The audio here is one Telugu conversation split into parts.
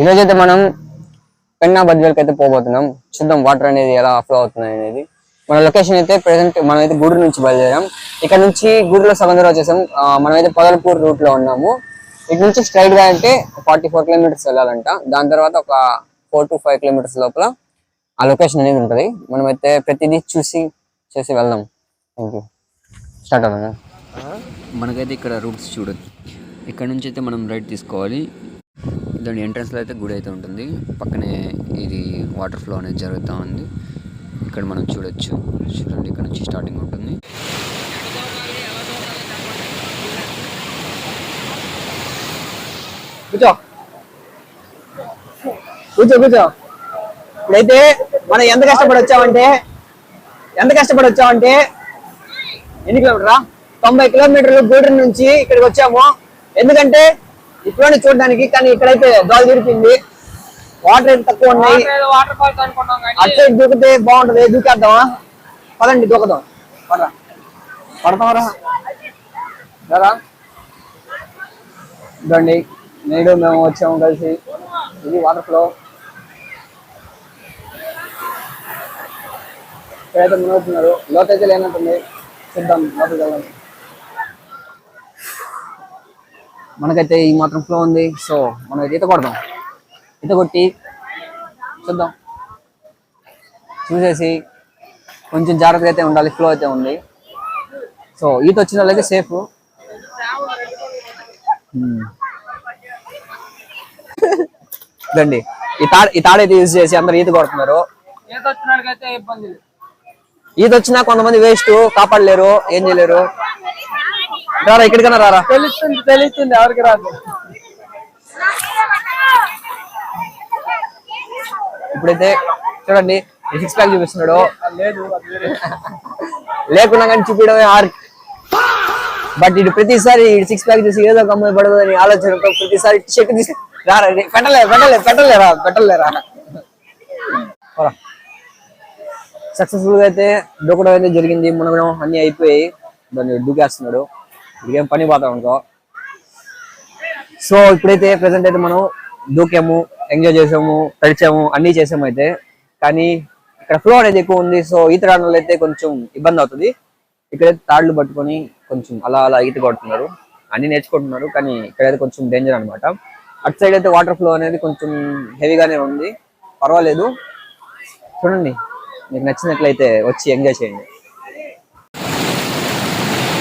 ఈరోజు అయితే మనం పెన్నా బద్వేల్కి అయితే పోబోతున్నాం. చూద్దాం వాటర్ అనేది ఎలా ఫ్లో అవుతుంది అనేది. మన లొకేషన్ అయితే ప్రెసెంట్ మనం అయితే గూడూరు నుంచి బయలుదేరాం. ఇక్కడ నుంచి గూడూరులో సగం దూరం వచ్చేసాం. మనం అయితే పొదలపూర్ రూట్ లో ఉన్నాము. ఇటు నుంచి స్ట్రైట్ గా అంటే 44 కిలోమీటర్స్ వెళ్ళాలంట. దాని తర్వాత ఒక 4 to 5 కిలోమీటర్స్ లోపల ఆ లొకేషన్ అనేది ఉంటుంది. మనమైతే ప్రతిదీ చూసి చేసి వెళ్దాం. Thank you. స్టార్ట్ అవుతుంది. మనకైతే ఇక్కడ రూట్స్ చూడొచ్చు. ఇక్కడ నుంచి అయితే మనం రైట్ తీసుకోవాలి. దాని ఎంట్రన్స్లో అయితే గుడి అయితే ఉంటుంది. పక్కనే ఇది వాటర్ ఫ్లో అనేది జరుగుతూ ఉంది. ఇక్కడ మనం చూడొచ్చు. చూడండి, ఇక్కడ నుంచి స్టార్టింగ్ ఉంటుంది. కూర్చో కూర్చో కూర్చో. ఇప్పుడైతే మనం ఎంత కష్టపడి వచ్చామంటే ఎన్ని కిలోమీటరా 90 కిలోమీటర్లు గూడూరు నుంచి ఇక్కడికి వచ్చాము. ఎందుకంటే ఇప్పుడే చూడడానికి, కానీ ఇక్కడైతే దోలు తిరిపింది. వాటర్ అయితే తక్కువ ఉన్నాయి. అటు సైడ్ దూకితే బాగుంటది. దూకేద్దామా? పదండి దూకదాం. పడతామరా ఇదండి. నేడు మేము వచ్చాము కలిసి. ఇది వాటర్ ఫ్లో. ఇక్కడైతే మునవుతున్నారు. లోతైతే లేనట్టుంది. చూద్దాం లోపలికి వెళ్దాం. మనకైతే ఈ మాత్రం ఫ్లో ఉంది. సో మనం ఈత కొడదాం. ఈత కొట్టి చూద్దాం. చూసేసి కొంచెం జాగ్రత్తగా అయితే ఉండాలి. ఫ్లో అయితే ఉంది. సో ఈత వచ్చిన వాళ్ళైతే సేఫ్. రండి. ఈ తాడైతే యూజ్ చేసి అందరు ఈత కొడుతున్నారు. ఈత వచ్చినా కొంతమంది వేస్ట్, కాపాడలేరు, ఏం చేయలేరు. రారా, ఇక్కడికన్నా రారా. తెలుస్తుంది ఎవరికి రాదు. ఇప్పుడైతే చూడండి, 6 ప్యాక్ చూపిస్తున్నాడు. లేకున్నా కానీ చూపించడమే ఆర్ట్. బట్ ఇటు ప్రతిసారి 6 ప్యాక్ చూసి ఏదో ఒక అమ్మాయి పడదు అని ఆలోచనతో ప్రతిసారి షర్ట్ తీసి రారా. పెట్టలేరా. సక్సెస్ఫుల్ గా అయితే దూకడం అయితే జరిగింది. మునగడం అన్ని అయిపోయి దాన్ని దూకేస్తున్నాడు. ఇదేం పని పోతా అనుకో. సో ఇప్పుడైతే ప్రెసెంట్ అయితే మనం దూకాము, ఎంజాయ్ చేసాము, తడిచాము, అన్ని చేసాము అయితే. కానీ ఇక్కడ ఫ్లో అనేది ఎక్కువ ఉంది. సో ఈత రావడం వల్ల అయితే కొంచెం ఇబ్బంది అవుతుంది. ఇక్కడైతే తాళ్లు పట్టుకొని కొంచెం అలా ఈత కొడుతున్నారు. అన్ని నేర్చుకుంటున్నారు. కానీ ఇక్కడైతే కొంచెం డేంజర్ అనమాట. అటు సైడ్ అయితే వాటర్ ఫ్లో అనేది కొంచెం హెవీగానే ఉంది. పర్వాలేదు. చూడండి, మీకు నచ్చినట్లయితే వచ్చి ఎంజాయ్ చేయండి.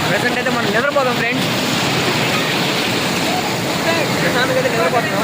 ప్రెసెంట్ అయితే మనం నిద్రపోదాం ఫ్రెండ్స్. నిద్రపోతున్నాం.